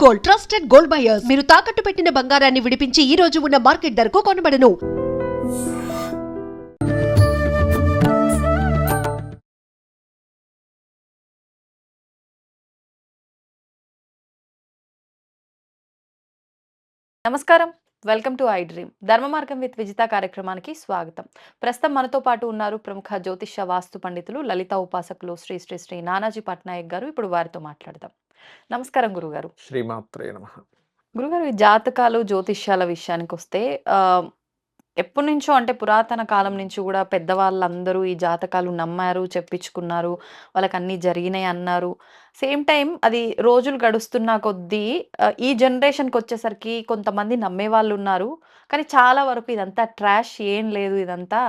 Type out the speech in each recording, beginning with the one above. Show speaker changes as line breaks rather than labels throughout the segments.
Gold, trusted gold buyers. మీరు తాకట్టు పెట్టిన బంగారాన్ని విడిపించి ఈ రోజు ఉన్న మార్కెట్ ధరకు కొనబడను.
నమస్కారం, వెల్కమ్ టు ఐ డ్రీమ్. ధర్మ మార్గం విత్ విజిత కార్యక్రమానికి స్వాగతం. ప్రస్తుతం మనతో పాటు ఉన్నారు ప్రముఖ జ్యోతిష్య వాస్తు పండితులు, లలిత ఉపాసకులు శ్రీ శ్రీ శ్రీ నానాజీ పట్నాయక్ గారు. ఇప్పుడు వారితో మాట్లాడదాం. నమస్కారం గురుగారు.
శ్రీమాత్రే నమః.
గురుగారు, ఈ జాతకాలు జ్యోతిష్యాల విషయానికి వస్తే ఎప్పటి నుంచో అంటే పురాతన కాలం నుంచి కూడా పెద్దవాళ్ళందరూ ఈ జాతకాలు నమ్మారు, చెప్పించుకున్నారు, వాళ్ళకి అన్నీ జరిగినాయి అన్నారు. సేమ్ టైం అది రోజులు గడుస్తున్న కొద్దీ ఈ జనరేషన్కి వచ్చేసరికి కొంతమంది నమ్మేవాళ్ళు ఉన్నారు. కానీ చాలా వరకు ఇదంతా ట్రాష్, ఏం లేదు ఇదంతా.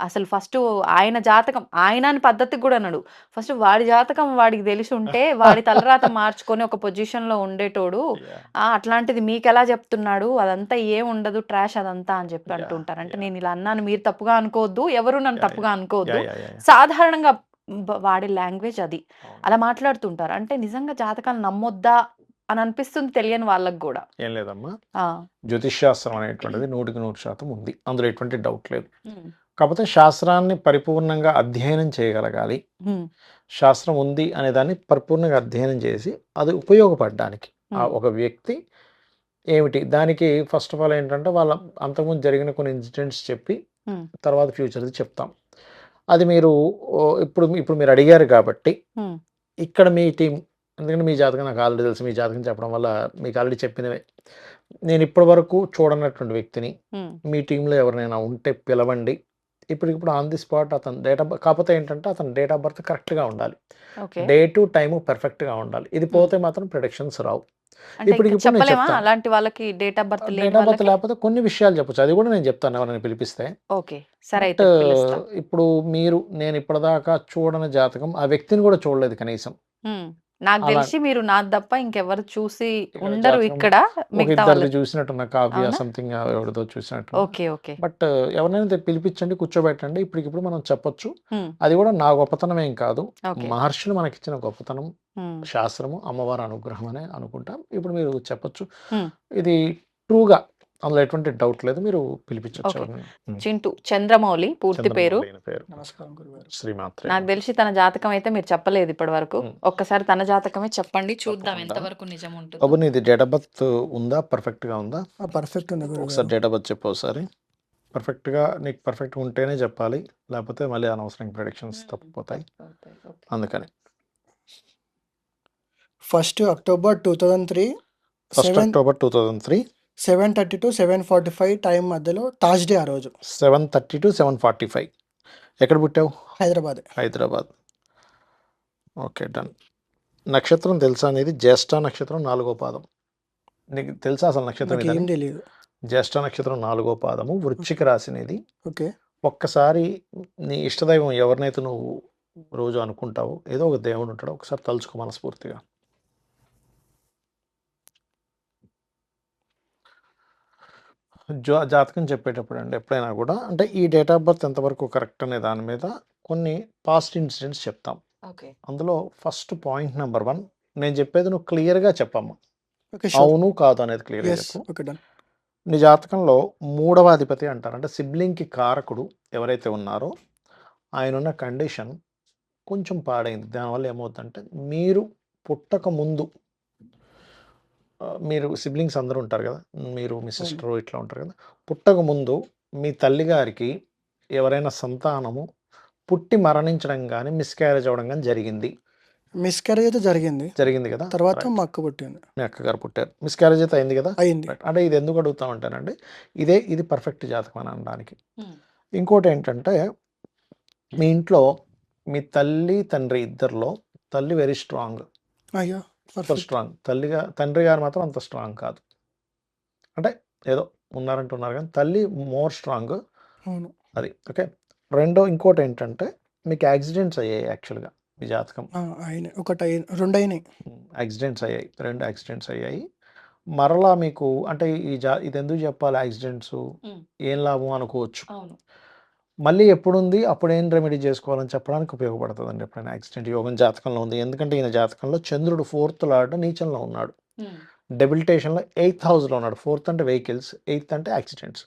అసలు ఫస్ట్ ఆయన జాతకం, ఆయన అని పద్ధతికి కూడా అన్నాడు. ఫస్ట్ వాడి జాతకం వాడికి తెలిసి ఉంటే వాడి తలరాత మార్చుకొని ఒక పొజిషన్లో ఉండేటోడు. అట్లాంటిది మీకెలా చెప్తున్నాడు, అదంతా ఏం ఉండదు, ట్రాష్ అదంతా అని చెప్పి అంటుంటారు. అంటే నేను ఇలా అన్నాను, మీరు తప్పుగా అనుకోవద్దు, ఎవరు నన్ను తప్పుగా అనుకోవద్దు, సాధారణంగా వాడే లాంగ్వేజ్ అది, అలా మాట్లాడుతుంటారు. అంటే నిజంగా జాతకాలు నమ్మొద్దా అని అనిపిస్తుంది తెలియని వాళ్ళకి కూడా.
ఏం లేదమ్మా, జ్యోతిష్ శాస్త్రం అనేటువంటిది 100% ఉంది, అందులో ఎటువంటి డౌట్ లేదు. కాకపోతే శాస్త్రాన్ని పరిపూర్ణంగా అధ్యయనం చేయగలగాలి. శాస్త్రం ఉంది అనే దాన్ని పరిపూర్ణంగా అధ్యయనం చేసి అది ఉపయోగపడడానికి ఒక వ్యక్తి ఏమిటి దానికి ఫస్ట్ ఆఫ్ ఆల్ ఏంటంటే వాళ్ళ అంతకుముందు జరిగిన కొన్ని ఇన్సిడెంట్స్ చెప్పి తర్వాత ఫ్యూచర్ది చెప్తాం. అది మీరు ఇప్పుడు మీరు అడిగారు కాబట్టి ఇక్కడ మీ టీం, ఎందుకంటే మీ జాతకం నాకు ఆల్రెడీ తెలుసు, మీ జాతకం చెప్పడం వల్ల మీకు ఆల్రెడీ చెప్పినవే. నేను ఇప్పటి వరకు చూడనటువంటి వ్యక్తిని మీ టీంలో ఎవరినైనా ఉంటే పిలవండి. ఇప్పుడు ఆన్ ది స్పాట్ అతను కాకపోతే ఏంటంటే అతను డేట్ ఆఫ్ బర్త్ కరెక్ట్గా ఉండాలి, డేటు టైము పర్ఫెక్ట్గా ఉండాలి. ఇది పోతే మాత్రం ప్రిడిక్షన్స్ రావు.
అలాంటి వాళ్ళకి డేట్ ఆఫ్ బర్త్
లేకపోతే కొన్ని విషయాలు చెప్పచ్చు, అది కూడా నేను చెప్తాను ఎవరైనా పిలిపిస్తే. ఇప్పుడు నేను ఇప్పటిదాకా చూడని జాతకం, ఆ వ్యక్తిని కూడా చూడలేదు కనీసం.
నాకు తెలిసి మీరు నా తప్ప ఇంకెవరు చూసి ఉండరు ఇక్కడ.
చూసినట్టున్న కావ్య సంథింగ్ ఎవరిదో చూసినట్టు. బట్ ఎవరినైనా పిలిపించండి, కూర్చోబెట్టండి, ఇప్పటికిప్పుడు మనం చెప్పొచ్చు. అది కూడా నా గొప్పతనం ఏం కాదు, మహర్షులు మనకిచ్చిన గొప్పతనం, శాస్త్రము, అమ్మవారి అనుగ్రహం అనే అనుకుంటాం. ఇప్పుడు మీరు చెప్పొచ్చు, ఇది ట్రూగా, అందులో ఎటువంటి డౌట్ లేదు, మీరు పిలిపించవచ్చు.
చింటూ చంద్రమౌళి పూర్తి పేరు.
శ్రీమాత్రే.
నాకు తెలిసి తన జాతకం అయితే మీరు చెప్పలేదు ఇప్పటి వరకు. ఒక్కసారి తన జాతకమే చెప్పండి, చూద్దాం ఎంతవరకు నిజం ఉంటుంది.
బాబు, నీది డేట్ ఆఫ్ బర్త్ ఉందా? పర్ఫెక్ట్ గా ఉందా?
పర్ఫెక్ట్ ఉంది.
ఒకసారి డేట్ ఆఫ్ బర్త్ చెప్పు ఒకసారి. పర్ఫెక్ట్ గా నీకు పర్ఫెక్ట్ ఉంటేనే చెప్పాలి, లేకపోతే మళ్ళీ అనవసరంగా ప్రెడిక్షన్స్ తప్పిపోతాయి. అందుకని
1st October 2003,
1st October 2003,
7:30 to 7:45 time మధ్యలో థర్స్డే. ఆ రోజు
7:30 to 7:45. ఎక్కడ పుట్టావు?
హైదరాబాద్.
Okay, done. నక్షత్రం తెలుసా అనేది? జ్యేష్ఠ నక్షత్రం 4వ పాదం. నీకు తెలుసా అసలు నక్షత్రం?
ఏం తెలియదు.
జ్యేష్ఠ నక్షత్రం 4వ పాదము, వృశ్చిక రాశినిది.
ఓకే.
ఒక్కసారి నీ ఇష్టదైవం ఎవరినైతే నువ్వు రోజు అనుకుంటావో, ఏదో ఒక దేవుడు ఉంటాడో, ఒకసారి తలుచుకో మనస్ఫూర్తిగా. జాతకం చెప్పేటప్పుడు అండి ఎప్పుడైనా కూడా, అంటే ఈ డేట్ ఆఫ్ బర్త్ ఎంతవరకు కరెక్ట్ అనే దాని మీద కొన్ని పాస్ట్ ఇన్సిడెంట్స్ చెప్తాం. అందులో ఫస్ట్ పాయింట్ నెంబర్ 1, నేను చెప్పేది నువ్వు క్లియర్గా చెప్పమ్మా, అవును కాదు అనేది క్లియర్గా చెప్పు. నీ జాతకంలో 3వ అధిపతి అంటారు, అంటే సిబ్లింగ్కి కారకుడు ఎవరైతే ఉన్నారో ఆయన ఉన్న కండిషన్ కొంచెం పాడైంది. దానివల్ల ఏమవుతుందంటే, మీరు పుట్టక ముందు, మీరు సిబ్లింగ్స్ అందరూ ఉంటారు కదా, మీరు మీ సిస్టరు ఇట్లా ఉంటారు కదా, పుట్టక ముందు మీ తల్లిగారికి ఎవరైనా సంతానము పుట్టి మరణించడం కానీ, మిస్క్యారేజ్ అవ్వడం కానీ జరిగింది.
మిస్క్యారేజ్ అయితే జరిగింది
కదా.
తర్వాత మా అక్క పుట్టింది.
మీ అక్కగారు పుట్టారు, మిస్క్యారేజ్ అయితే అయింది కదా.
అయింది.
అంటే ఇది ఎందుకు అడుగుతామంటానండి, ఇది పర్ఫెక్ట్ జాతకం అని అనడానికి. ఇంకోటి ఏంటంటే, మీ ఇంట్లో మీ తల్లి తండ్రి ఇద్దరిలో తల్లి వెరీ స్ట్రాంగ్, సూపర్ స్ట్రాంగ్. తండ్రి గారు మాత్రం అంత స్ట్రాంగ్ కాదు, అంటే ఏదో ఉన్నారంటున్నారు కానీ తల్లి మోర్ స్ట్రాంగ్. అది ఓకే. ఇంకోటి ఏంటంటే, మీకు యాక్సిడెంట్స్ అయ్యాయి యాక్చువల్గా మీ జాతకం.
2 అయినాయి
యాక్సిడెంట్స్ అయ్యాయి, 2 యాక్సిడెంట్స్ అయ్యాయి. మరలా మీకు అంటే ఇది ఎందుకు చెప్పాలి యాక్సిడెంట్స్, ఏం లాభం అనుకోవచ్చు. మళ్ళీ ఎప్పుడుంది, అప్పుడు ఏం రెమెడీ చేసుకోవాలని చెప్పడానికి ఉపయోగపడుతుందండి ఎప్పుడైనా యాక్సిడెంట్ యోగం జాతకంలో ఉంది. ఎందుకంటే ఈయన జాతకంలో చంద్రుడు 4th లార్డ్ నీచంలో ఉన్నాడు. డెబిలిటేషన్లో 8th హౌస్లో ఉన్నాడు. 4th అంటే వెహికల్స్, 8th అంటే యాక్సిడెంట్స్.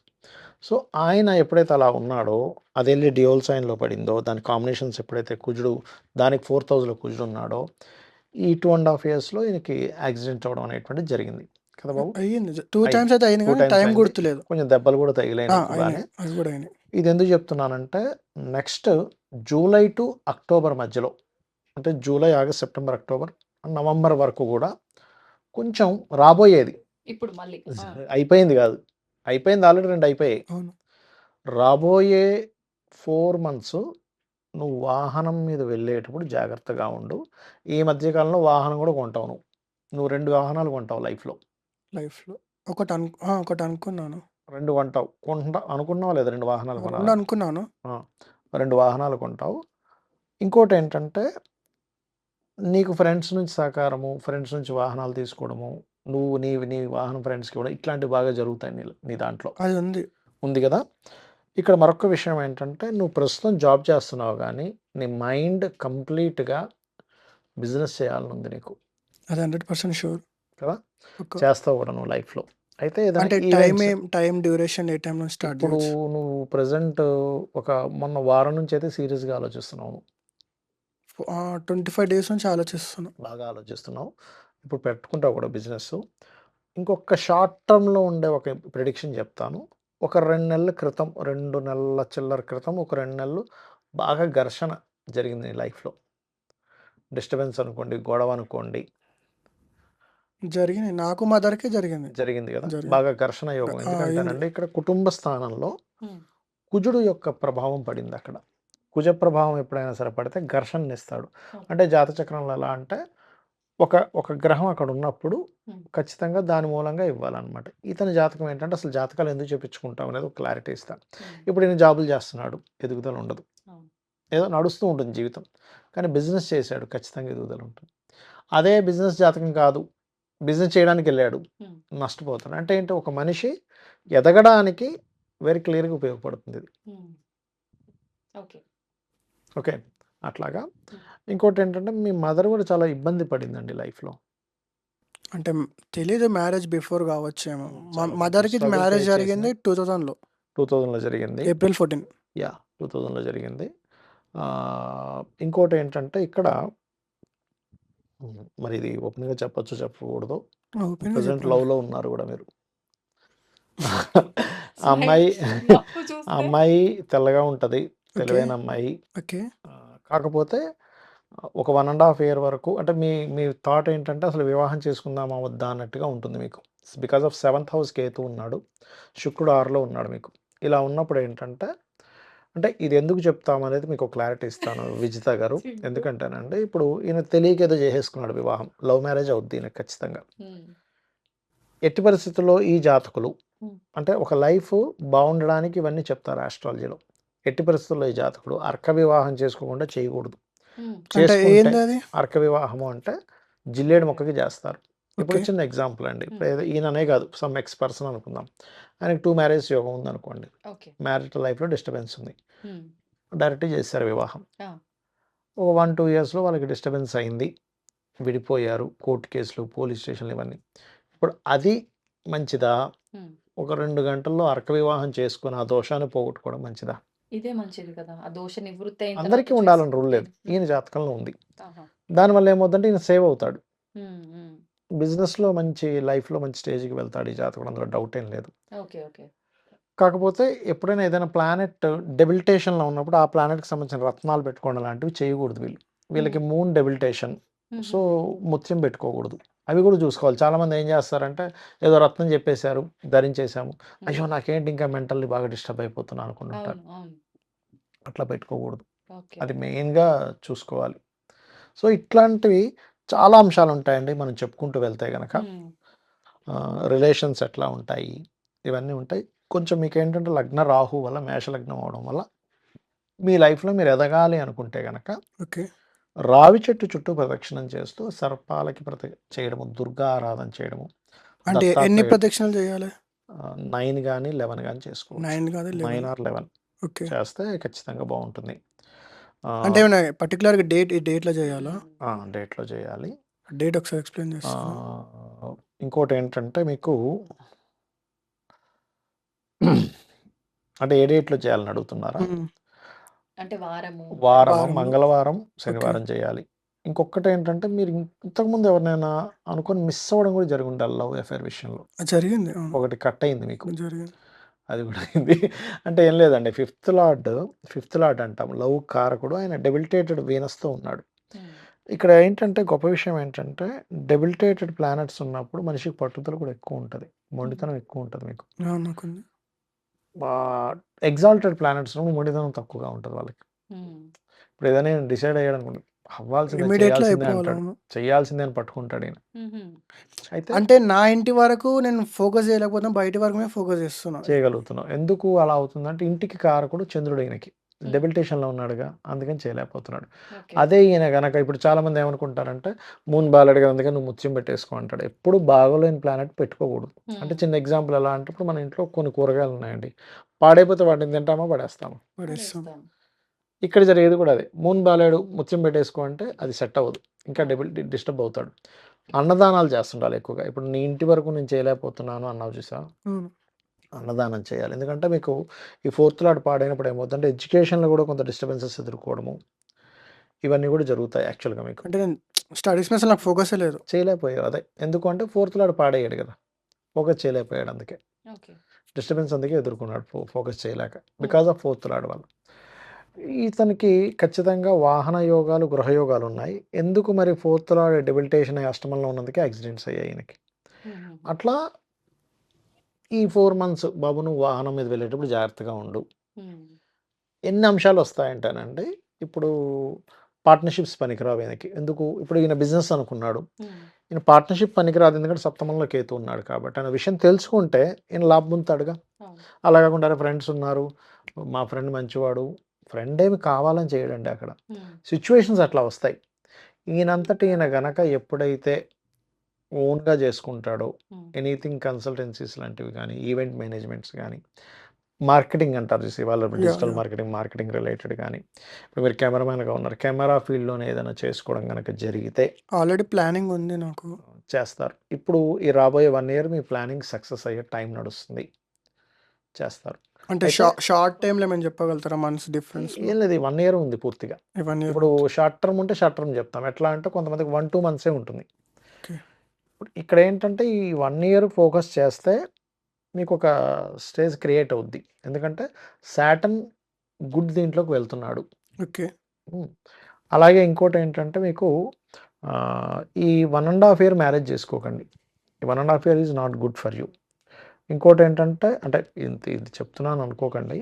సో ఆయన ఎప్పుడైతే అలా ఉన్నాడో అది వెళ్ళి డియోల్ సైన్లో పడిందో, దాని కాంబినేషన్స్ ఎప్పుడైతే కుజుడు దానికి 4th హౌస్లో కుజుడు ఉన్నాడో ఈ 2.5 ఇయర్స్లో ఈయనకి యాక్సిడెంట్ అవ్వడం అనేటువంటిది జరిగింది కదా బాబు.
అయ్యింది 2
అయింది.
టైమ్స్ అయితే అయింది
2
కానీ
టైమ్స్
టైం
అయింది.
గుర్తులేదు.
కొంచెం దెబ్బలు కూడా తగిలినాయి బాగానే.
అయినాయి అవి కూడా అయినాయి.
ఇది ఎందుకు చెప్తున్నానంటే నెక్స్ట్ జూలై టు అక్టోబర్ మధ్యలో, అంటే July, August, September, October, November వరకు కూడా కొంచెం రాబోయేది
ఇప్పుడు మళ్ళీ
అయిపోయింది కాదు, అయిపోయింది ఆల్రెడీ 2 అయిపోయాయి.
అవును.
రాబోయే 4 months నువ్వు వాహనం మీద వెళ్ళేటప్పుడు జాగ్రత్తగా ఉండు. ఈ మధ్యకాలంలో వాహనం కూడా కొంటావు నువ్వు 2 వాహనాలు కొంటావు లైఫ్లో.
లైఫ్లో ఒకటి అనుకున్నాను.
2 కొంటావు, అనుకున్నావా లేదా? 2 వాహనాలు
2
కొనాలి.
అనుకున్నాను.
2 వాహనాలు కొంటావు. ఇంకోటి ఏంటంటే నీకు ఫ్రెండ్స్ నుంచి సహకారము, ఫ్రెండ్స్ నుంచి వాహనాలు తీసుకోవడము, నువ్వు నీ వాహనం ఫ్రెండ్స్కి కూడా ఇట్లాంటివి బాగా జరుగుతాయి నీ దాంట్లో
అది ఉంది
కదా. ఇక్కడ మరొక విషయం ఏంటంటే నువ్వు ప్రస్తుతం జాబ్ చేస్తున్నావు కానీ నీ మైండ్ కంప్లీట్గా బిజినెస్ చేయాలని ఉంది నీకు
అది 100% షూర్
కదా.
ఒక
చేస్తావు కూడా నువ్వు లైఫ్లో. అయితే
అంటే
ఏదైనా
టైం డ్యూరేషన్ ఏ టైం నుంచి స్టార్ట్
ఇప్పుడు
చేయొచ్చు?
నువ్వు ప్రజెంట్ మొన్న వారం నుంచి అయితే సీరియస్గా ఆలోచిస్తున్నావు,
25 days నుంచి ఆలోచిస్తున్నాను.
బాగా ఆలోచిస్తున్నావు. ఇప్పుడు పెట్టుకుంటావు కూడా బిజినెస్. ఇంకొక షార్ట్ టర్మ్లో ఉండే ఒక ప్రిడిక్షన్ చెప్తాను. ఒక 2 నెలల క్రితం, 2 నెలల చిల్లర క్రితం, ఒక 2 నెలలు బాగా ఘర్షణ జరిగింది నీ లైఫ్లో. డిస్టర్బెన్స్ అనుకోండి, గొడవ అనుకోండి,
జరిగింది. నాకు మదర్కే జరిగింది.
జరిగింది కదా.
జరిగింది.
బాగా ఘర్షణ యోగం.
అయింది.
ఎందుకంటేనండి ఇక్కడ కుటుంబ స్థానంలో కుజుడు యొక్క ప్రభావం పడింది అక్కడ. కుజ ప్రభావం ఎప్పుడైనా సరే పడితే ఘర్షణనిస్తాడు. అంటే జాతచక్రంలో ఎలా అంటే ఒక గ్రహం అక్కడ ఉన్నప్పుడు ఖచ్చితంగా దాని మూలంగా ఇవ్వాలన్నమాట. ఇతని జాతకం ఏంటంటే అసలు జాతకాలు ఎందుకు చెప్పించుకుంటాం అనేది ఒక క్లారిటీ ఇస్తాను. ఇప్పుడు ఈయన జాబులు చేస్తున్నాడు, ఎదుగుదల ఉండదు, ఏదో నడుస్తూ ఉంటుంది జీవితం. కానీ బిజినెస్ చేశాడు, ఖచ్చితంగా ఎదుగుదల ఉంటుంది. అదే బిజినెస్ జాతకం కాదు, బిజినెస్ చేయడానికి వెళ్ళాడు, నష్టపోతాడు. అంటే ఏంటి, ఒక మనిషి ఎదగడానికి వెరీ క్లియర్గా ఉపయోగపడుతుంది ఇది. ఓకే, అట్లాగా. ఇంకోటి ఏంటంటే మీ మదర్ కూడా చాలా ఇబ్బంది పడిందండి లైఫ్లో.
అంటే తెలీదు, మ్యారేజ్ బిఫోర్ కావచ్చేమో.
చాలా
మదర్కి
struggle
మ్యారేజ్
face
జరిగింది 2000లో,
2000లో జరిగింది.
April 14.
2000లో జరిగింది. ఇంకోటి ఏంటంటే ఇక్కడ మరి ఇది ఓపెన్గా చెప్పొచ్చు చెప్పకూడదు, ప్రజెంట్ లవ్లో ఉన్నారు కూడా మీరు. అమ్మాయి తెల్లగా ఉంటుంది, తెలివైన అమ్మాయి.
ఓకే.
కాకపోతే ఒక 1.5 year వరకు అంటే మీ థాట్ ఏంటంటే అసలు వివాహం చేసుకుందామా వద్దా అన్నట్టుగా ఉంటుంది మీకు. Because of 7th house Ketu ఉన్నాడు, శుక్రుడు 6లో ఉన్నాడు మీకు. ఇలా ఉన్నప్పుడు ఏంటంటే అంటే ఇది ఎందుకు చెప్తామనేది మీకు క్లారిటీ ఇస్తాను విజిత గారు. ఎందుకంటేనండి ఇప్పుడు ఈయన తెలియక ఏదో చేసేసుకున్నాడు వివాహం, లవ్ మ్యారేజ్ అవుద్ది ఈయన ఖచ్చితంగా. ఎట్టి పరిస్థితుల్లో ఈ జాతకులు అంటే ఒక లైఫ్ బాగుండడానికి ఇవన్నీ చెప్తారు ఆస్ట్రాలజీలో. ఎట్టి పరిస్థితుల్లో ఈ జాతకుడు అర్క వివాహం చేసుకోకుండా చేయకూడదు. అర్క వివాహము అంటే జిల్లేడు మొక్కకి చేస్తారు. ఇప్పుడు చిన్న ఎగ్జాంపుల్ అండి, ఇప్పుడు ఈయననే కాదు, సమ్ ఎక్స్ పర్సన్ అనుకుందాం, ఆయనకి 2 marriage యోగం ఉంది అనుకోండి, మ్యారిటల్ లైఫ్లో డిస్టర్బెన్స్ ఉంది, డైరెక్ట్ చేశారు వివాహం. ఒక 1-2 yearsలో వాళ్ళకి డిస్టర్బెన్స్ అయింది, విడిపోయారు, కోర్టు కేసులు, పోలీస్ స్టేషన్లు, ఇవన్నీ. ఇప్పుడు అది మంచిదా? ఒక 2 గంటల్లో అర్క వివాహం చేసుకుని ఆ దోషాన్ని పోగొట్టుకోవడం మంచిదా?
ఇదే మంచిది కదా, ఆ దోష నివృత్తి
అందరికీ ఉండాలని రూల్ లేదు, ఈయన జాతకంలో ఉంది. దానివల్ల ఏమవుతుందంటే ఈయన సేవ్ అవుతాడు, బిజినెస్లో మంచి లైఫ్లో మంచి స్టేజ్కి వెళ్తాడు ఈ జాతకుడు, అందులో డౌట్ ఏం లేదు. కాకపోతే ఎప్పుడైనా ఏదైనా ప్లానెట్ డెబిలిటేషన్లో ఉన్నప్పుడు ఆ ప్లానెట్కి సంబంధించిన రత్నాలు పెట్టుకోవడం లాంటివి చేయకూడదు వీళ్ళకి మూన్ డెబిలిటేషన్, సో ముత్యం పెట్టుకోకూడదు. అవి కూడా చూసుకోవాలి. చాలామంది ఏం చేస్తారంటే ఏదో రత్నం చెప్పేశారు, ధరించేశాము, అయ్యో నాకేంటి ఇంకా మెంటల్లీ బాగా డిస్టర్బ్ అయిపోతున్నా అనుకుంటుంటారు. అట్లా పెట్టుకోకూడదు, అది మెయిన్గా చూసుకోవాలి. సో ఇట్లాంటివి చాలా అంశాలు ఉంటాయండి మనం చెప్పుకుంటూ వెళ్తే కనుక. రిలేషన్స్ ఎట్లా ఉంటాయి, ఇవన్నీ ఉంటాయి. కొంచెం మీకు ఏంటంటే లగ్న రాహు వల్ల, మేషలగ్నం అవడం వల్ల మీ లైఫ్లో మీరు ఎదగాలి అనుకుంటే కనుక రావి చెట్టు చుట్టూ ప్రదక్షిణం చేస్తూ సర్పాలకి చేయడము, దుర్గా ఆరాధన చేయడము.
అంటే ఎన్ని ప్రదక్షిణలు చేయాలి?
9 కానీ 11 కానీ చేసుకోవచ్చు. 9 or 11 చేస్తే ఖచ్చితంగా బాగుంటుంది.
అంటే పర్టికులర్గా డేట్లో చేయాలా?
డేట్లో చేయాలి.
డేట్ ఒకసారి ఎక్స్ప్లెయిన్ చేస్తాను.
ఇంకోటి ఏంటంటే మీకు అంటే ఏ డేట్లో చేయాలని అడుగుతున్నారా?
అంటే వారము
వారమా?
వారంలో.
మంగళవారం,
ఓకే.
శనివారం చేయాలి. ఇంకొకటేంటంటే మీరు ఇంతకుముందు ఎవరినైనా అనుకోని మిస్ అవ్వడం కూడా జరిగి ఉండాలి లవ్ అఫైర్ విషయంలో.
జరిగింది. అవును.
ఒకటి కట్ అయింది మీకు.
జరిగింది.
అది కూడా అయింది. అంటే ఏం లేదండి. ఫిఫ్త్ లార్డ్ అంటాం. లవ్ కారకుడు. ఆయన డెబిలిటేటెడ్ వీనస్‌తో ఉన్నాడు. ఇక్కడ ఏంటంటే గొప్ప విషయం ఏంటంటే డెబిలిటేటెడ్ ప్లానెట్స్ ఉన్నప్పుడు మనిషికి పట్టుదల కూడా ఎక్కువ ఉంటది. మొండితనం ఎక్కువ ఉంటది మీకు.
అవును. నాకుంది.
ఎగ్జాల్టెడ్ ప్లానెట్స్ ఉన్నప్పుడు మొండితనం తక్కువగా ఉంటది వాళ్ళకి. ఇప్పుడు ఏదైనా డిసైడ్ అయ్యాడనుకోండి, అవ్వాల్సిందే,
ఇమ్మీడియేట్‌లో
చేయాల్సిందే
అయిపోవాలి.
అంటాడు.
అవును.
చేయాల్సిందే అని పట్టుకుంటాడు ఈయన. అయితే
అంటే నా ఇంటి వరకు నేను ఫోకస్ చేయలేకపోతున్నా. బయటి వరకు నేను ఫోకస్ చేస్తున్నా.
చేయగలుగుతున్నాం. ఎందుకు అలా అవుతుందంటే ఇంటికి కారకుడు చంద్రుడు ఈయనకి. డెబిలిటేషన్‌లో ఉన్నాడుగా. అందుకని చేయలేకపోతున్నాడు. అదే ఈయన గనక ఇప్పుడు చాలామంది ఏమనుకుంటారంటే మూన్ బాలేడు కదా! అందుకని నువ్వు ముత్యం పెట్టేసుకో అంటాడు. ఎప్పుడు బాగోలేని ప్లానెట్ పెట్టుకోకూడదు. అంటే చిన్న ఎగ్జాంపుల్ ఎలా అంటే ఇప్పుడు మన ఇంట్లో కొన్ని కూరగాయలు ఉన్నాయండి. పాడైపోతే వాటిని తింటామా? పడేస్తామా?
పడేస్తాం.
ఇక్కడ జరిగేది కూడా అదే. మూన్ బాలేడు ముత్యం పెట్టేసుకో అంటే అది సెట్ అవ్వదు. ఇంకా డిస్టర్బ్ అవుతాడు. అన్నదానాలు చేస్తుండాలి ఎక్కువగా. ఇప్పుడు నీ ఇంటి వరకు నేను చేయలేకపోతున్నాను అన్నావు చూసావా?
అవును.
అన్నదానం చేయాలి. ఎందుకంటే మీకు ఈ ఫోర్త్ లార్డ్ పాడైనప్పుడు ఏమవుతుందంటే ఎడ్యుకేషన్‌లో కూడా కొంత డిస్టర్బెన్సెస్ ఎదుర్కోవడము. ఇవన్నీ కూడా జరుగుతాయి యాక్చువల్‌గా మీకు.
అంటే నేను స్టడీస్ మీద అసలు నాకు ఫోకసే లేదు.
చేయలేకపోయావు అదే. ఎందుకు అంటే ఫోర్త్ లార్డ్ పాడయ్యాడు కదా! ఫోకస్ చేయలేకపోయాడు అందుకే. డిస్టర్బెన్స్ అందుకే ఎదుర్కొన్నాడు ఫోకస్ చేయలేక. బికాస్ ఆఫ్ ఫోర్త్ లార్డ్ వల్ల. ఇతనికి ఖచ్చితంగా వాహన యోగాలు, గృహ యోగాలు ఉన్నాయి. ఎందుకు మరి ఫోర్త్ లార్డ్ డెబిలిటేషన్ అయ్యి అష్టమంలో ఉన్నందుకే యాక్సిడెంట్స్ అయ్యాయి ఈయనకి. అట్లా ఈ 4 మంత్స్ బాబు నువ్వు వాహనం మీద వెళ్ళేటప్పుడు జాగ్రత్తగా ఉండు. ఎన్ని అంశాలు వస్తాయంటేనండి, ఇప్పుడు పార్ట్నర్‌షిప్స్ పనికిరావు ఈయనకి. ఎందుకు? ఇప్పుడు ఈయన బిజినెస్ అనుకున్నాడు. ఈయన పార్ట్నర్‌షిప్ పనికిరాదు. ఎందుకంటే సప్తమంలో కేతు ఉన్నాడు కాబట్టి. అనే విషయం తెలుసుకుంటే ఈయన లాభం పొందుతాడుగా. అలా కాకుండా అరే ఫ్రెండ్స్ ఉన్నారు. మా ఫ్రెండ్ మంచివాడు. ఫ్రెండ్ ఏమి కావాలని చేయడండి అక్కడ. సిట్యుయేషన్స్ అట్లా వస్తాయి. ఈయనంతట ఈయన గనక ఎప్పుడైతే ఓన్‌గా చేసుకుంటాడో, ఎనీథింగ్ కన్సల్టెన్సీస్ లాంటివి గానీ, ఈవెంట్ మేనేజ్మెంట్స్ గానీ, మార్కెటింగ్ అంటారు చూసి వాళ్ళ డిజిటల్ మార్కెటింగ్ రిలేటెడ్ గానీ, ఇప్పుడు మీరు కెమెరామెన్‌గా ఉన్నారు. కెమెరా ఫీల్డ్‌లోనే ఏదైనా చేసుకోవడం గనక జరిగితే
ఆల్రెడీ ప్లానింగ్ ఉంది నాకు.
చేస్తారు. ఇప్పుడు ఈ రాబోయే 1 ఇయర్ మీ ప్లానింగ్ సక్సెస్ అయ్యే టైం నడుస్తుంది. చేస్తారు.
అంటే
అయితే
షార్ట్ టైమ్‌లో ఏమైనా చెప్పగలుగుతారా మంత్స్ డిఫరెన్స్‌లో?
ఏం లేదు. ఈ 1 ఇయర్ ఉంది పూర్తిగా.
1 ఇయర్.
ఇప్పుడు షార్ట్ టర్మ్ ఉంటే షార్ట్ టర్మ్ చెప్తాం. ఎట్లా అంటే కొంతమందికి 1, 2 మంత్సే ఉంటుంది.
ఓకే.
ఇక్కడ ఏంటంటే ఈ 1 ఇయర్ ఫోకస్ చేస్తే మీకొక స్టేజ్ క్రియేట్ అవుద్ది. ఎందుకంటే సాటర్న్ గుడ్ దీంట్లోకి వెళ్తున్నాడు.
ఓకే.
అలాగే ఇంకోటేంటంటే మీకు ఈ 1.5 ఇయర్ మ్యారేజ్ చేసుకోకండి. ఈ 1.5 year is not good for you. ఇంకోటేంటంటే అంటే ఇది చెప్తున్నాను అనుకోకండి.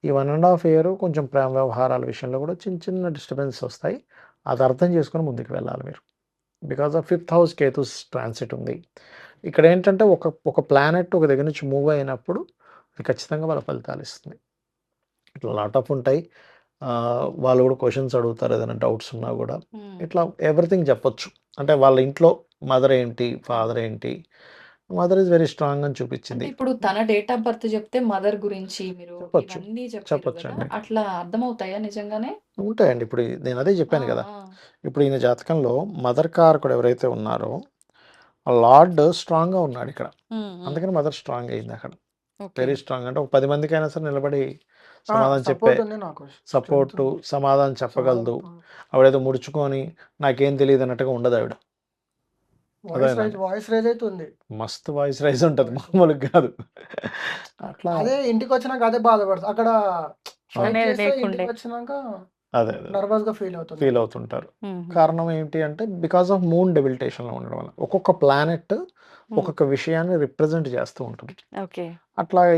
ఈ 1.5 ఇయర్ కొంచెం ప్రేమ వ్యవహారాల విషయంలో కూడా చిన్న డిస్టర్బెన్స్ వస్తాయి. అది అర్థం చేసుకొని ముందుకు వెళ్ళాలి మీరు. బికాస్ ఆఫ్ 5th హౌస్ కేతుస్ ట్రాన్సిట్ ఉంది. ఇక్కడ ఏంటంటే ఒక ప్లానెట్ ఒక దగ్గర నుంచి మూవ్ అయినప్పుడు అది ఖచ్చితంగా వాళ్ళ ఫలితాలు ఇస్తుంది. ఇట్లా లాట్ ఆఫ్ ఉంటాయి. వాళ్ళు కూడా క్వెషన్స్ అడుగుతారు ఏదైనా డౌట్స్ ఉన్నా కూడా. ఇట్లా ఎవ్రీథింగ్ చెప్పొచ్చు. అంటే వాళ్ళ ఇంట్లో మదర్ ఏంటి, ఫాదర్ ఏంటి. మదర్ ఈజ్ వెరీ స్ట్రాంగ్ అని
అంటే
చూపించింది.
ఇప్పుడు తన డేట్ ఆఫ్ బర్త్ చెప్తే మదర్ గురించి మీరు
చెప్పొచ్చు.
ఇవన్నీ చెప్పారు కదా!
చెప్పొచ్చండి.
అట్లా అర్థమవుతాయా నిజంగానే?
ఉంటాయండి. ఇప్పుడు నేను అదే
ఆ!
చెప్పాను కదా!
ఆ!
ఇప్పుడు ఈయన జాతకంలో మదర్ కారకుడు ఎవరైతే ఉన్నారో ఆ లార్డ్ స్ట్రాంగ్‌గా ఉన్నాడు ఇక్కడ. అందుకని మదర్ స్ట్రాంగ్ అయింది అక్కడ.
ఓకే.
Very strong. అంటే ఒక 10 మందికైనా సరే నిలబడి సమాధానం చెప్పే
సపోర్ట్ ఉంది నాకు.
సపోర్టు, సమాధానం చెప్పగలదు. ఆవిడేదో ముడుచుకొని నాకేం తెలీదు అన్నట్టుగా ఉండదు ఆవిడ.
వాయిస్ రైజ్ అయితే ఉంది.
మస్తు వాయిస్ రైజ్ ఉంటది. మామూలుగా కాదు. అట్లా
అదే ఇంటికొచ్చినాక అదే బాధపడతా. అక్కడ ఫైట్
అనేది
చేస్తే
లేకుండే.
ఇంటికొచ్చినాక
అదే
నర్వస్‌గా
ఫీల్ అవుతుంటారు. కారణం ఏంటి అంటే బికాస్ ఆఫ్ మూన్ డెబిలిటేషన్‌లో ఉండడం వల్ల. ఒక్కొక్క ప్లానెట్ ఒక్కొక్క విషయాన్ని రిప్రజెంట్ చేస్తూ ఉంటుంది.
ఓకే.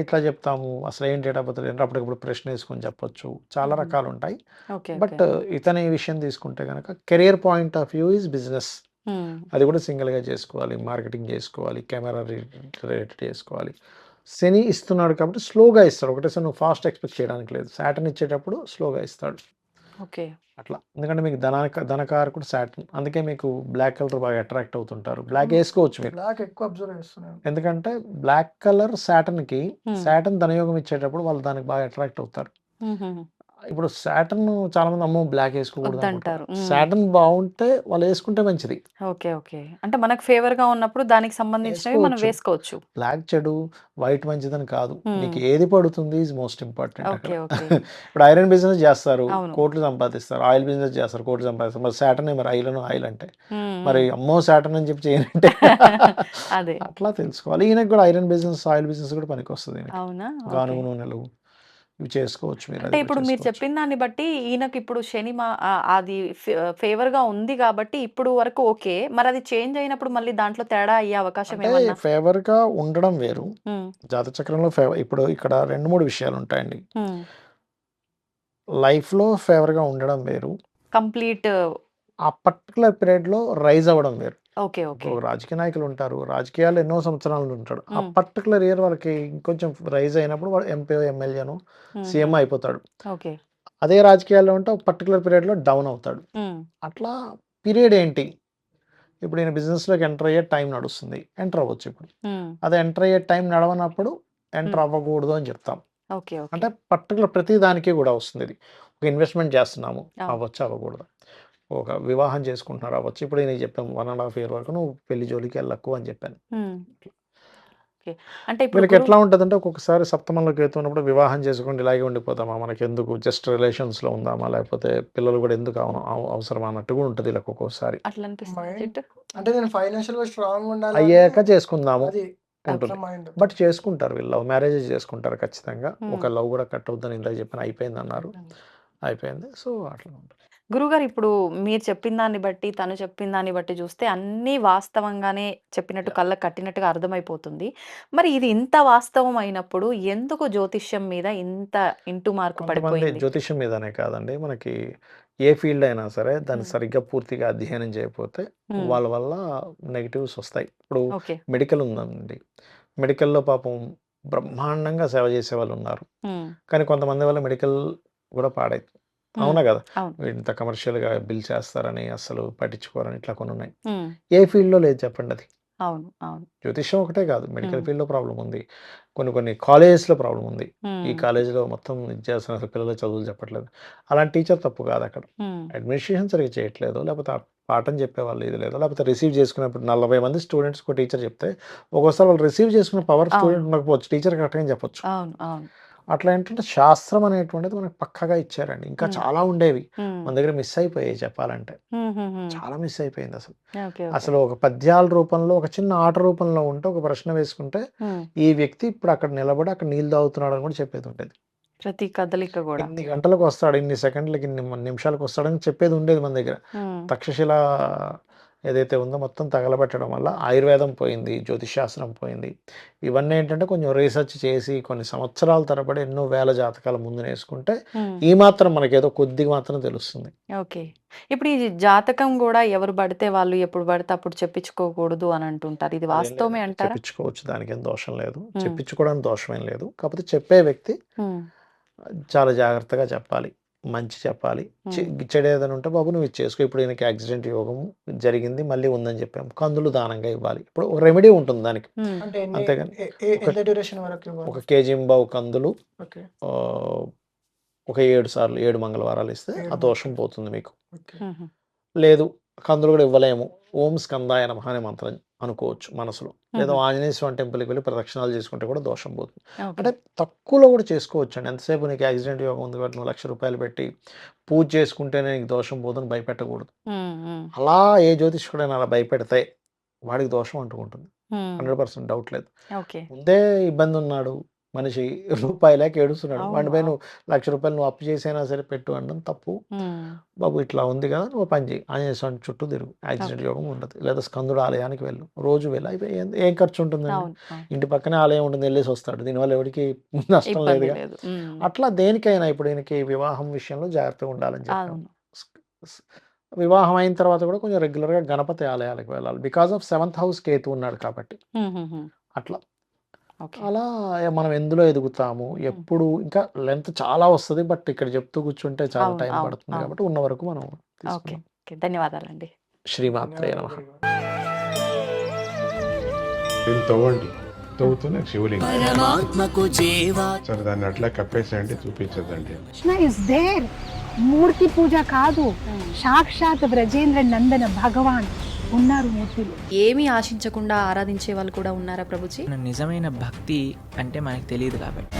ఇట్లా చెప్తాము. అసలు ఏం డేట్ ఆఫ్ బర్త్ అంటే అప్పటికప్పుడు ప్రశ్న వేసుకొని చెప్పొచ్చు. చాలా రకాలు ఉంటాయి.
ఓకే.
బట్ ఇతని విషయం తీసుకుంటే గనక career point of view is business. అది కూడా సింగిల్‌గా చేసుకోవాలి. మార్కెటింగ్ చేసుకోవాలి. కెమెరా రిలేటెడ్ చేసుకోవాలి. శని ఇస్తున్నాడు కాబట్టి స్లోగా ఇస్తాడు. ఒకటేసారి నువ్వు ఫాస్ట్ ఎక్స్‌పెక్ట్ చేయడానికి లేదు. సాటర్న్ ఇచ్చేటప్పుడు స్లోగా ఇస్తాడు.
ఓకే.
అట్లా. ఎందుకంటే మీకు ధనకారకుడు సాటర్న్. అందుకే మీకు బ్లాక్ కలర్ బాగా అట్రాక్ట్ అవుతుంటారు. బ్లాక్ వేసుకోవచ్చు మీరు.
బ్లాక్ ఎక్కువ అబ్జర్వ్ చేస్తున్నాను.
ఎందుకంటే బ్లాక్ కలర్ సాటర్న్‌కి సాటర్న్ ధనయోగం ఇచ్చేటప్పుడు వాళ్ళు దానికి బాగా అట్రాక్ట్ అవుతారు. ఇప్పుడు సాటర్న్ చాలా మంది అమ్మో బ్లాక్ వేసుకోకూడదు
వద్దంటారు.
అనుకుంటారు. సాటర్న్ బాగుంటే వాళ్ళు వేసుకుంటే మంచిది.
ఓకే. ఓకే. అంటే మనకు ఫేవర్‌గా ఉన్నప్పుడు దానికి సంబంధించినవి మనం
వేసుకోవచ్చు.
వేసుకోవచ్చు.
బ్లాక్ చెడు, వైట్ మంచిదని కాదు. నీకు
హ్మ్.
ఏది పడుతుంది ఈజ్ మోస్ట్ ఇంపార్టెంట్ అక్కడ.
ఓకే. ఓకే.
ఇప్పుడు ఐరన్ బిజినెస్ చేస్తారు,
అవును.
కోట్లు సంపాదిస్తారు. ఆయిల్ బిజినెస్ చేస్తారు, కోట్లు సంపాదిస్తారు. మరి సాటర్న్ మరి ఆయిల్ అంటే మరి
హ్మ్.
అమ్మో సాటర్న్ అని చెప్పి చేయనంటే
అదే.
అట్లా తెలుసుకోవాలి. ఈయనకి కూడా ఐరన్ బిజినెస్, ఆయిల్ బిజినెస్ కూడా పనికొస్తది ఈయనకి.
అవునా? ఓకే.
గానుగ నూనెలు ఇవి చేసుకోవచ్చు మీరు.
అంటే
అది కూడా
ఇప్పుడు మీరు
చేసుకోవచ్చు.
చెప్పిన దాన్ని బట్టి ఈయనకిప్పుడు శని అది ఫేవర్‌గా ఉంది కాబట్టి ఇప్పుడు వరకు ఓకే. మరది చేంజ్ అయినప్పుడు మళ్ళీ దాంట్లో తేడా అయ్యే అవకాశం
అంటే
ఏమన్నా?
ఫేవర్‌గా ఉండడం వేరు.
హ్మ్.
జాతక చక్రంలో ఇప్పుడు ఇక్కడ 2, 3 విషయాలుంటాయండి.
హ్మ్.
లైఫ్‌లో ఫేవర్‌గా ఉండడం వేరు.
కంప్లీట్
ఆ పర్టిక్యులర్ పీరియడ్‌లో రైజ్ అవ్వడం వేరు.
ఓకే. ఓకే.
ఇప్పుడు రాజకీయ నాయకులు ఉంటారు. రాజకీయాల్లో ఎన్నో సంవత్సరాల నుండి ఉంటాడు. ఆ
హ్మ్.
పర్టిక్యులర్ ఇయర్ వాళ్ళకి ఇంకొంచెం రైజ్ అయినప్పుడు వాడు ఎంపీఓ, ఎమ్మెల్యేనో, సీఎం
హుహు.
అయిపోతాడు.
ఓకే.
అదే రాజకీయాల్లో ఉంటే ఒక పర్టిక్యులర్ పీరియడ్‌లో డౌన్ అవుతాడు.
హ్మ్.
అట్లా పీరియడ్ ఏంటి? ఇప్పుడు ఈయన బిజినెస్‌లోకి ఎంటర్ అయ్యే టైం నడుస్తుంది. ఎంటర్ అవ్వచ్చు ఇప్పుడు.
హ్మ్.
అదే ఎంటర్ అయ్యే టైం నడవనప్పుడు ఎంటర్
హ్మ్.
అవ్వకూడదు అని చెప్తాం.
ఓకే. ఓకే.
అంటే పర్టిక్యులర్ ప్రతి దానికి కూడా వస్తుంది ఇది. ఒక ఇన్వెస్ట్‌మెంట్ చేస్తున్నాము.
అవును.
అవ్వచ్చు, అవ్వకూడదు. ఒక వివాహం చేసుకుంటున్నారు అవ్వచ్చు. ఇప్పుడు నేను చెప్పాను 1 ½ ఇయర్ వరకు నువ్వు పెళ్లి జోలికి వెళ్ళకు అని చెప్పాను.
హ్మ్. ఓకే. అంటే ఇప్పుడు
వీళ్ళకి ఎట్లా ఉంటదంటే ఒక్కొక్కసారి సప్తమంలో కేతు ఉన్నప్పుడు వివాహం చేసుకోకుండా ఇలాగే ఉండిపోతామా? మనకెందుకు జస్ట్ రిలేషన్స్‌లో ఉందామా? లేకపోతే పిల్లలు కూడా ఎందుకు అవసరమా అన్నట్టు కూడా ఉంటది వీళ్ళకి ఒక్కోసారి.
అట్లా అనిపిస్తుందా
మైండ్
చిట్టు?
అంటే నేను ఫైనాన్షియల్‌గా స్ట్రాంగ్ ఉండాలని
అయ్యాక చేసుకుందాము
అది
ఓకే.
ఉంటుంది.
అట్లా మైండ్.
బట్ చేసుకుంటారు వీళ్ళు. లవ్ మ్యారేజెస్ చేసుకుంటారు ఖచ్చితంగా.
హ్మ్.
ఒక లవ్ కూడా కట్ అవుద్దని ఇందాక చెప్పాను. అయిపోయిందన్నారు. అయిపోయింది. సో, అట్లా ఉంటుంది.
గురువుగారు ఇప్పుడు మీరు చెప్పిన దాన్ని బట్టి, తను చెప్పిన దాన్ని బట్టి చూస్తే అన్నీ వాస్తవంగానే చెప్పినట్టు
యాహ్!
కళ్ళకి కట్టినట్టుగా అర్థమైపోతుంది. మరి ఇది ఇంత వాస్తవం అయినప్పుడు ఎందుకు జ్యోతిష్యం మీద ఇంత ఇంటూ మార్క్
కొంతమంది
పడిపోయింది?
జ్యోతిష్యం మీదనే కాదండి. మనకి ఏ ఫీల్డ్ అయినా సరే దాన్ని
హ్మ్.
సరిగ్గా పూర్తిగా అధ్యయనం చేయకపోతే
హ్మ్.
వాళ్ళ వల్ల నెగెటివ్స్ వస్తాయి. ఇప్పుడు
ఓకే.
మెడికల్ ఉందండి. మెడికల్‌లో పాపం బ్రహ్మాండంగా సేవ చేసేవాళ్ళున్నారు.
హ్మ్.
కానీ కొంతమంది వల్ల మెడికల్ కూడా పాడైంది.
హ్మ్.
అవునా గదా!
అవును.
ఇంత కమర్షియల్‌గా బిల్ చేస్తారని అస్సలు పట్టించుకోరని ఇట్లా కొన్నున్నాయి.
హ్మ్.
ఏ ఫీల్డ్‌లో లేదు చెప్పండది.
అవును. అవును.
జ్యోతిష్యం ఒకటే కాదు. మెడికల్
హ్మ్.
ఫీల్డ్‌లో ప్రాబ్లమ్ ఉంది. కొన్ని కొన్ని కాలేజెస్‌లో ప్రాబ్లమ్ ఉంది. ఈ
హ్మ్.
కాలేజీలో మొత్తం ఇది చేస్తున్నారు. అసలు పిల్లలకి చదువులు చెప్పట్లేదు. అలాంటి టీచర్ తప్పు కాదక్కడ.
హ్మ్.
అడ్మినిస్ట్రేషన్ సరిగ్గా చేయట్లేదు. లేకపోతే ఆ పాఠం చెప్పేవాళ్ళు ఇది లేదు. లేకపోతే రిసీవ్ చేసుకున్నప్పుడు 40 మంది స్టూడెంట్స్‌కి ఒక టీచర్ చెప్తే, ఒక్కోసారి వాళ్ళు రిసీవ్ చేసుకునే పవర్
అవును.
స్టూడెంట్ ఉండకపోవచ్చు. టీచర్ కరెక్ట్‌గా చెప్పొచ్చు.
అవును. అవును.
అట్లా ఏంటంటే శాస్త్రం అనేటువంటిది మనకు పక్కాగా ఇచ్చారండి. ఇంకా
హ్మ్.
చాలా ఉండేవి.
హ్మ్.
మన దగ్గర మిస్ అయిపోయాయి చెప్పాలంటే.
హుహుహు.
చాలా మిస్ అయిపోయిందసలు.
ఓకే. ఓకే.
అసలు ఒక పద్యాల రూపంలో, ఒక చిన్న ఆట రూపంలో ఉంటే, ఒక ప్రశ్న వేసుకుంటే,
హ్మ్.
ఈ వ్యక్తి ఇప్పుడు అక్కడ నిలబడి అక్కడ నీళ్ళు తాగుతున్నాడని కూడా చెప్పేదుండేది.
ప్రతి కదలిక గూడా.
ఇన్ని గంటలకొస్తాడు, ఇన్ని సెకండ్లకి, ఇన్ని నిమిషాలకొస్తాడని చెప్పేదుండేది మన దగ్గర.
హ్మ్.
తక్షశిల ఏదైతే ఉందో మొత్తం తగలబెట్టడం వల్ల ఆయుర్వేదం పోయింది, జ్యోతిష్ శాస్త్రం పోయింది. ఇవన్నీ ఏంటంటే కొంచెం రీసెర్చ్ చేసి కొన్ని సంవత్సరాల తరబడి ఎన్నో వేల జాతకాల ముందునేసుకుంటే,
హ్మ్.
ఈ మాత్రం మనకేదో కొద్దిగా మాత్రం తెలుస్తుంది.
ఓకే. ఇప్పుడు ఈ జాతకం గూడా ఎవరు బడితే వాళ్ళు ఎప్పుడు బడితే అప్పుడు చెప్పించుకోకూడదు అని అంటుంటారు. ఇది
అదేం
వాస్తవమే
లేదండి.
అంటారా?
చెప్పించుకోవచ్చు. దానికేం దోషం లేదు.
హ్మ్.
చెప్పించుకోవడానికి దోషమేం లేదు. కాకపోతే చెప్పే వ్యక్తి
హ్మ్.
చాలా జాగ్రత్తగా చెప్పాలి. మంచి చెప్పాలి.
హ్మ్.
చెడేదైనా ఉంటే బాబు నువ్వు ఇది చేసుకో. ఇప్పుడు ఈయనకి యాక్సిడెంట్ యోగం జరిగింది. మళ్ళీ ఉందని చెప్పాం. కందులు దానంగా ఇవ్వాలి. ఇప్పుడు ఒక రెమెడీ ఉంటుంది దానికి.
హ్మ్.
అంటే
అంతేగాని ఒక
ఎంత డ్యూరేషన్ వరకు ఇవ్వాలి?
1 కేజీంబావు కందులు
ఓకే.
ఆహ్, ఒక 7 సార్లు 7 మంగళవారాలు ఇస్తే
7
ఆ దోషం
మంత్స్.
పోతుంది మీకు.
ఓకే.
హుహు.
లేదు. కందులు గూడా ఇవ్వలేము. ఓం స్కందాయ నమః అనే మంత్రం అనుకోవచ్చు మనసులో. లేదా
హుహు.
ఆంజనేయ స్వామి టెంపుల్‌కి వెళ్లి ప్రదక్షిణాలు చేసుకుంటే కూడా దోషం పోతుంది.
ఓకే.
అంటే తక్కువలో కూడా చేసుకోవచ్చండి. ఎంతసేపు నీకు యాక్సిడెంట్ యోగం ఉంది కాబట్టి నువ్వు రూ. 1,00,000 పెట్టి పూజ చేసుకుంటేనే నీకు దోషం పోదని భయపెట్టకూడదు.
హ్మ్. హ్మ్.
అలా ఏ జ్యోతిష్కుడైనా అలా భయపెడితే వాడికి దోషం అంటుకుంటుంది.
హ్మ్.
100% డౌట్ లేదు.
ఓకే.
ముందే ఇబ్బందున్నాడు మనిషి రూపాయి లేక ఏడుస్తున్నాడు.
అవును.
వాడిని పోయి
అవును.
నువ్వు రూ. 1,00,000 నువ్వు అప్పు చేసైనా సరే పెట్టు అనడం తప్పు.
హ్మ్.
బాబు ఇట్లా ఉంది కదా! నువ్వు పని చెయి. ఆంజనేయ స్వామి చుట్టూ తిరుగు. Accident
okay.
యోగం ఉండదు. లేదా స్కందుడు ఆలయానికి వెళ్ళు. రోజు వెళ్ళు. అయిపోయి ఏం ఖర్చు ఉంటుందండి?
అవును. అవును.
ఇంటి పక్కనే ఆలయం ఉంటుంది. ఎళ్ళేసి వస్తాడు. దీనివల్ల ఎవడికి నష్టం
ఇబ్బంది
లేదుగా.
లేదు. హ్మ్.
అట్లా దేనికైనా ఇప్పుడు ఈయనకి వివాహం విషయంలో జాగ్రత్తగా ఉండాలని చెప్పాము.
అవును.
స్ స్ వివాహం అయిన తర్వాత కూడా కొంచెం రెగ్యులర్‌గా గణపతి ఆలయాలకు వెళ్ళాలి. బికాజ్ ఆఫ్ 7థ్ హౌస్ కేతు ఉన్నాడు కాబట్టి.
హుహుహు.
అట్లా.
ఓకే.
అలా మనం ఎందులో ఎదుగుతాము,
హ్మ్.
ఎప్పుడు ఇంకా లెంత్ చాలా వస్తది. బట్ ఇక్కడ చెప్తూ కూర్చుంటే చాలా
అవును.
టైం
అవును.
పడుతుంది
అవును.
కాబట్టి ఉన్న వరకు మనం
ఓకే.
తీసుకుందాం.
ఓకే. ధన్యవాదాలండి.
శ్రీమాత్రే
ధన్యవాదాలు
నమః.
గురుగారు.
దీన్ని తవ్వండి. తవ్వుతూనే శివలింగం.
పరమాత్మకు జీవా
సరే దాన్ని అట్లా కప్పేసేయండి, చూపించదండి.
Krishna is there. మూర్తి పూజ కాదు, సాక్షాత్ బ్రజేంద్ర నందన భగవాన్ ఉన్నారు మూర్తిలో.
ఏమీ ఆశించకుండా ఆరాధించే వాళ్ళు కూడా ఉన్నారా ప్రభుజీ?
నిజమైన భక్తి అంటే మనకు తెలియదు కాబట్టి